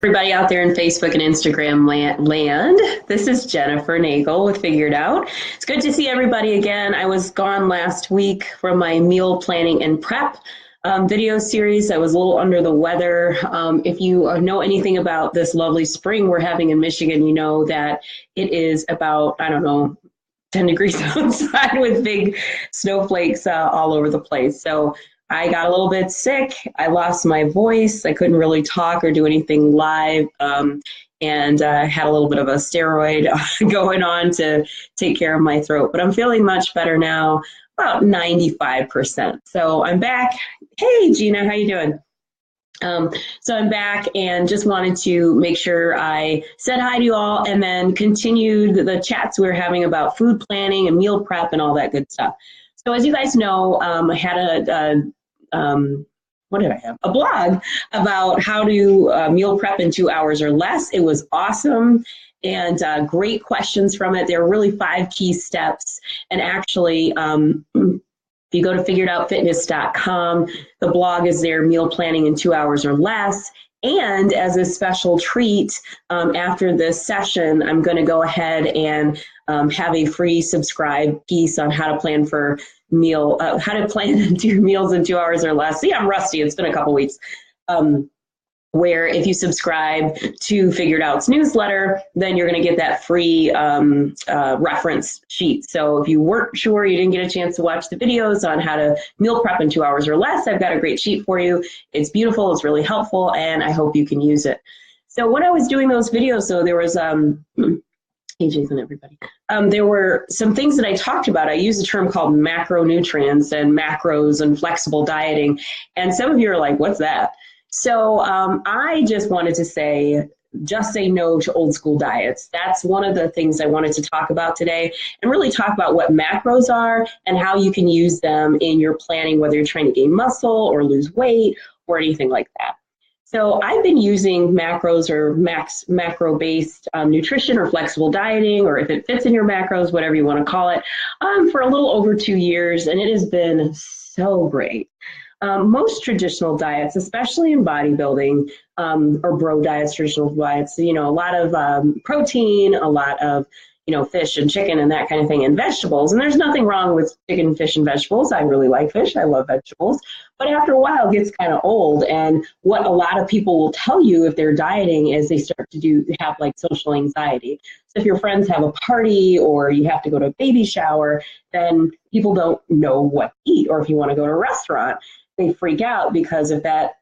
Everybody out there in Facebook and Instagram land. This is Jennifer Nagel with Figured Out. It's good to see everybody again. I was gone last week from my meal planning and prep video series. I was a little under the weather. If you know anything about this lovely spring we're having in Michigan, you know that it is about, 10 degrees outside with big snowflakes all over the place. So I got a little bit sick. I lost my voice. I couldn't really talk or do anything live. And had a little bit of a steroid going on to take care of my throat. But I'm feeling much better now, about 95%. So I'm back. Hey, Gina, how you doing? So I'm back and just wanted to make sure I said hi to you all and then continued the chats we were having about food planning and meal prep and all that good stuff. So as you guys know, I had a blog about how to meal prep in 2 hours or less. It was awesome and great questions from it. There were really 5 key steps. And actually, if you go to figuredoutfitness.com, the blog is there, meal planning in 2 hours or less. And as a special treat, after this session, I'm going to go ahead and have a free subscribe piece on how to plan for how to plan to do meals in 2 hours or less. See, I'm rusty. It's been a couple weeks. Where if you subscribe to Figured Out's newsletter, then you're going to get that free reference sheet. So if you weren't sure, you didn't get a chance to watch the videos on how to meal prep in 2 hours or less, I've got a great sheet for you. It's beautiful, it's really helpful, and I hope you can use it. So when I was doing those videos, so there was, hey Jason, everybody. There were some things that I talked about. I used a term called macronutrients and macros and flexible dieting. And some of you are like, what's that? So I just wanted to say no to old school diets. That's one of the things I wanted to talk about today and really talk about what macros are and how you can use them in your planning, whether you're trying to gain muscle or lose weight or anything like that. So I've been using macros or macro-based nutrition or flexible dieting, or if it fits in your macros, whatever you want to call it, for a little over 2 years, and it has been so great. Most traditional diets, especially in bodybuilding, or bro diets, traditional diets, a lot of protein, a lot of, fish and chicken and that kind of thing, and vegetables. And there's nothing wrong with chicken, fish, and vegetables. I really like fish. I love vegetables. But after a while, it gets kind of old. And what a lot of people will tell you if they're dieting is they start to have like social anxiety. So if your friends have a party or you have to go to a baby shower, then people don't know what to eat. Or if you want to go to a restaurant, they freak out because if that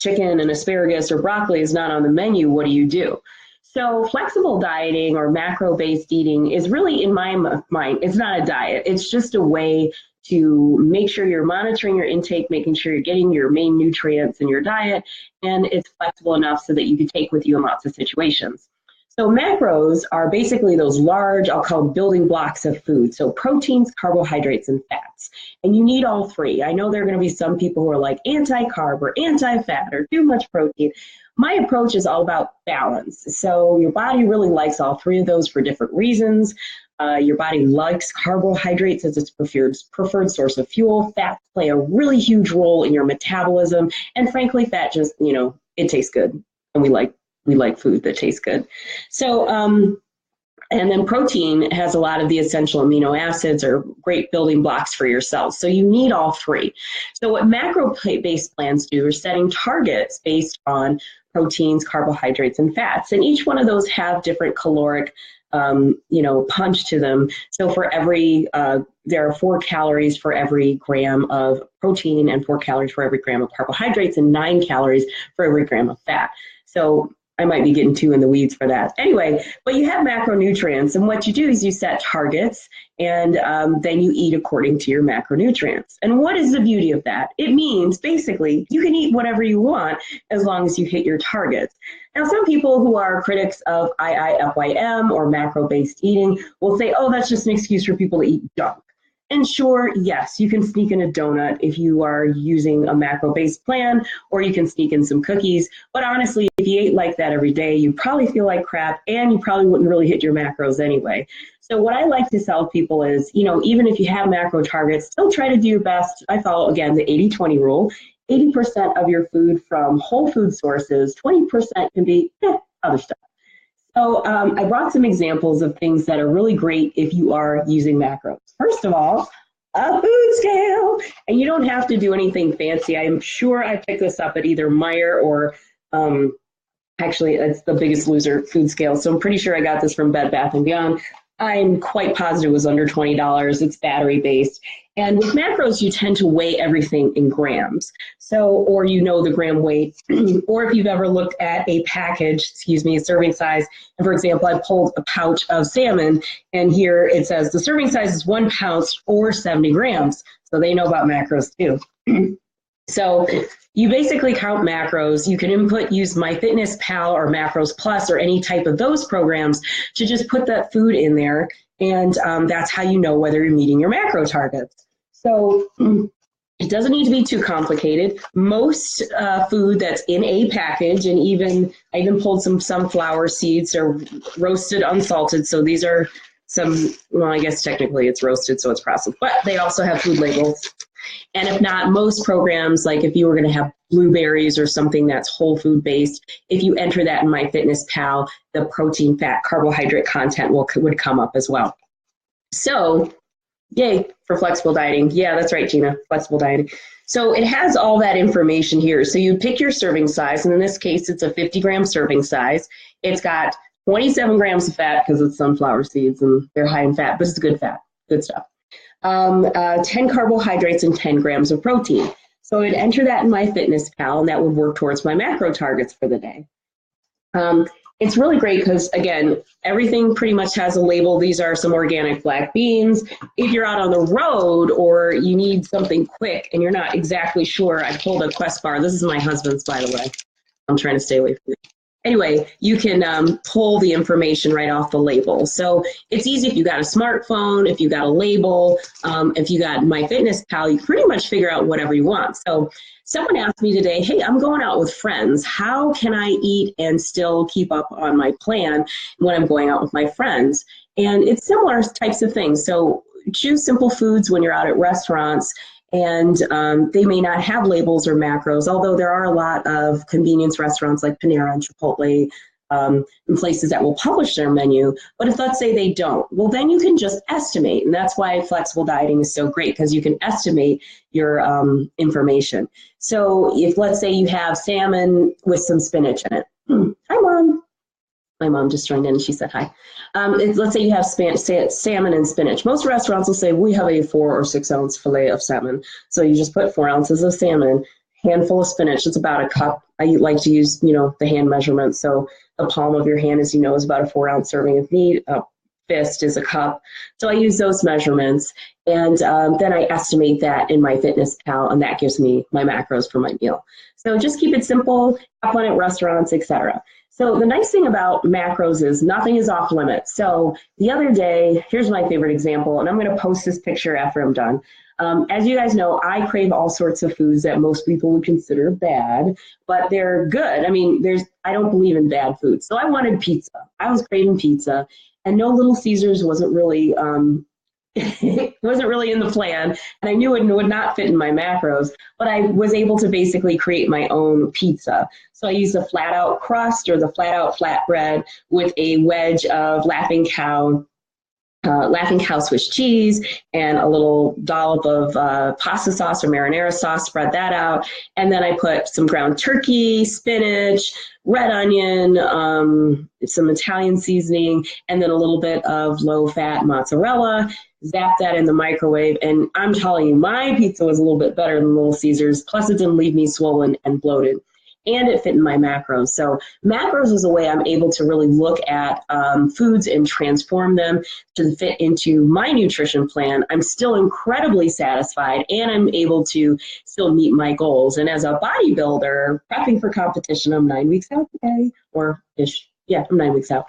chicken and asparagus or broccoli is not on the menu, what do you do? So flexible dieting or macro-based eating is really, in my mind, it's not a diet. It's just a way to make sure you're monitoring your intake, making sure you're getting your main nutrients in your diet, and it's flexible enough so that you can take with you in lots of situations. So macros are basically those large, I'll call them building blocks of food. So proteins, carbohydrates, and fats. And you need all 3. I know there are going to be some people who are like anti-carb or anti-fat or too much protein. My approach is all about balance. So your body really likes all 3 of those for different reasons. Your body likes carbohydrates as its preferred source of fuel. Fats play a really huge role in your metabolism. And frankly, fat just, it tastes good. And we like food that tastes good. So, and then protein has a lot of the essential amino acids or great building blocks for your cells. So you need all 3. So what macro-based plans do is setting targets based on proteins, carbohydrates, and fats. And each one of those have different caloric, punch to them. So for every, there are 4 calories for every gram of protein and 4 calories for every gram of carbohydrates and 9 calories for every gram of fat. So I might be getting too in the weeds for that. Anyway, but you have macronutrients, and what you do is you set targets, and then you eat according to your macronutrients. And what is the beauty of that? It means basically you can eat whatever you want as long as you hit your targets. Now, some people who are critics of IIFYM or macro-based eating will say, oh, that's just an excuse for people to eat junk. And sure, yes, you can sneak in a donut if you are using a macro-based plan, or you can sneak in some cookies. But honestly, if you ate like that every day, you probably feel like crap, and you probably wouldn't really hit your macros anyway. So what I like to tell people is, even if you have macro targets, still try to do your best. I follow, again, the 80-20 rule. 80% of your food from whole food sources, 20% can be other stuff. So I brought some examples of things that are really great if you are using macros. First of all, a food scale. And you don't have to do anything fancy. I'm sure I picked this up at either Meijer or actually it's the Biggest Loser food scale. So I'm pretty sure I got this from Bed Bath & Beyond. I'm quite positive it was under $20. It's battery based. And with macros, you tend to weigh everything in grams. So, or you know the gram weight, or if you've ever looked at a package, a serving size. And for example, I pulled a pouch of salmon and here it says the serving size is 1 pound or 70 grams. So they know about macros too. So you basically count macros. You can use MyFitnessPal or Macros Plus or any type of those programs to just put that food in there. And that's how you know whether you're meeting your macro targets. So it doesn't need to be too complicated. Most food that's in a package, and I even pulled some sunflower seeds, are roasted, unsalted. So these are I guess technically it's roasted, so it's processed, but they also have food labels. And if not, most programs, like if you were going to have blueberries or something that's whole food based, if you enter that in MyFitnessPal, the protein, fat, carbohydrate content would come up as well. So, yay for flexible dieting. Yeah, that's right, Gina, flexible dieting. So it has all that information here. So you pick your serving size, and in this case, it's a 50-gram serving size. It's got 27 grams of fat because it's sunflower seeds and they're high in fat, but it's good fat, good stuff. 10 carbohydrates and 10 grams of protein. So I'd enter that in MyFitnessPal, and that would work towards my macro targets for the day. It's really great because, again, everything pretty much has a label. These are some organic black beans. If you're out on the road or you need something quick and you're not exactly sure, I pulled a Quest bar. This is my husband's, by the way. I'm trying to stay away from it. Anyway, you can pull the information right off the label. So it's easy if you got a smartphone, if you got a label, if you got MyFitnessPal, you pretty much figure out whatever you want. So someone asked me today, hey, I'm going out with friends. How can I eat and still keep up on my plan when I'm going out with my friends? And it's similar types of things. So choose simple foods when you're out at restaurants. And they may not have labels or macros, although there are a lot of convenience restaurants like Panera and Chipotle and places that will publish their menu. But if, let's say, they don't, well, then you can just estimate. And that's why flexible dieting is so great, because you can estimate your information. So if, let's say, you have salmon with some spinach in it. Hi, Mom. My mom just joined in and she said hi. Let's say you have salmon and spinach. Most restaurants will say, we have a 4 or 6 ounce fillet of salmon. So you just put 4 ounces of salmon, handful of spinach. It's about a cup. I like to use, the hand measurement. So the palm of your hand, as you know, is about a 4 ounce serving of meat. A fist is a cup. So I use those measurements. And then I estimate that in MyFitnessPal, and that gives me my macros for my meal. So just keep it simple, have fun at restaurants, etc. So the nice thing about macros is nothing is off limits. So the other day, here's my favorite example, and I'm going to post this picture after I'm done. As you guys know, I crave all sorts of foods that most people would consider bad, but they're good. I mean, I don't believe in bad food. So I wanted pizza. I was craving pizza, and no Little Caesars wasn't really it wasn't really in the plan, and I knew it would not fit in my macros, but I was able to basically create my own pizza. So I used a flat out crust or the flat out flatbread with a wedge of Laughing Cow Swiss cheese and a little dollop of pasta sauce or marinara sauce, spread that out. And then I put some ground turkey, spinach, red onion, some Italian seasoning, and then a little bit of low-fat mozzarella. Zap that in the microwave, and I'm telling you, my pizza was a little bit better than Little Caesars, plus it didn't leave me swollen and bloated, and it fit in my macros. So macros is a way I'm able to really look at foods and transform them to fit into my nutrition plan. I'm still incredibly satisfied, and I'm able to still meet my goals. And as a bodybuilder, prepping for competition, I'm 9 weeks out today, or ish. Yeah, I'm 9 weeks out.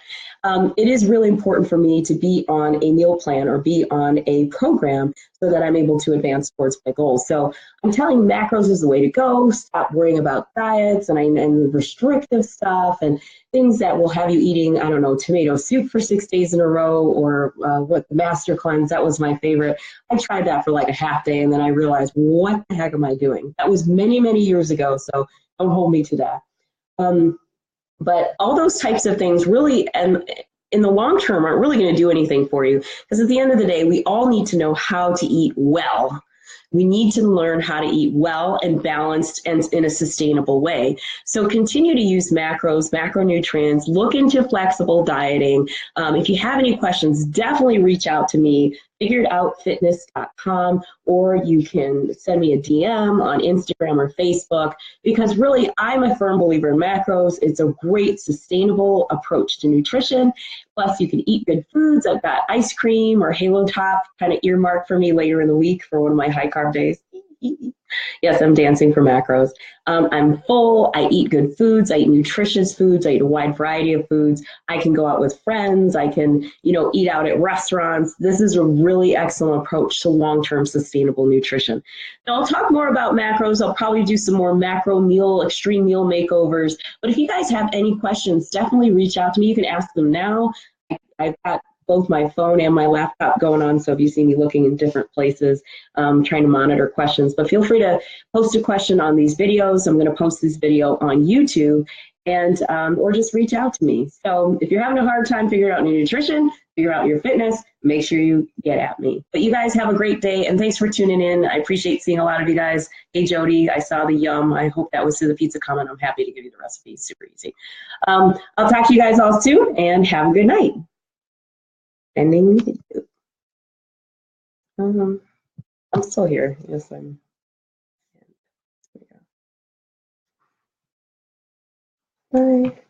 It is really important for me to be on a meal plan or be on a program so that I'm able to advance towards my goals. So I'm telling macros is the way to go. Stop worrying about diets and restrictive stuff and things that will have you eating, I don't know, tomato soup for 6 days in a row or what the Master Cleanse. That was my favorite. I tried that for like a half day and then I realized, what the heck am I doing? That was many, many years ago. So don't hold me to that. But all those types of things really, and in the long term, aren't really going to do anything for you. Because at the end of the day, we all need to know how to eat well. We need to learn how to eat well and balanced and in a sustainable way. So continue to use macros, macronutrients, look into flexible dieting. If you have any questions, definitely reach out to me, figuredoutfitness.com, or you can send me a DM on Instagram or Facebook, because really I'm a firm believer in macros. It's a great sustainable approach to nutrition. Plus you can eat good foods. I've got ice cream or Halo Top kind of earmarked for me later in the week for one of my high carb days. Yes, I'm dancing for macros. I'm full. I eat good foods. I eat nutritious foods. I eat a wide variety of foods. I can go out with friends. I can, eat out at restaurants. This is a really excellent approach to long-term sustainable nutrition. Now, I'll talk more about macros. I'll probably do some more macro meal, extreme meal makeovers. But if you guys have any questions, definitely reach out to me. You can ask them now. I've got both my phone and my laptop going on, so if you see me looking in different places, trying to monitor questions, but feel free to post a question on these videos. I'm going to post this video on YouTube, and or just reach out to me. So if you're having a hard time figuring out your nutrition, figure out your fitness, make sure you get at me. But you guys have a great day, and thanks for tuning in. I appreciate seeing a lot of you guys. Hey, Jody, I saw the yum. I hope that was to the pizza comment. I'm happy to give you the recipe. Super easy. I'll talk to you guys all soon, and have a good night. Ending video. I'm still here. Yes, I'm. Bye.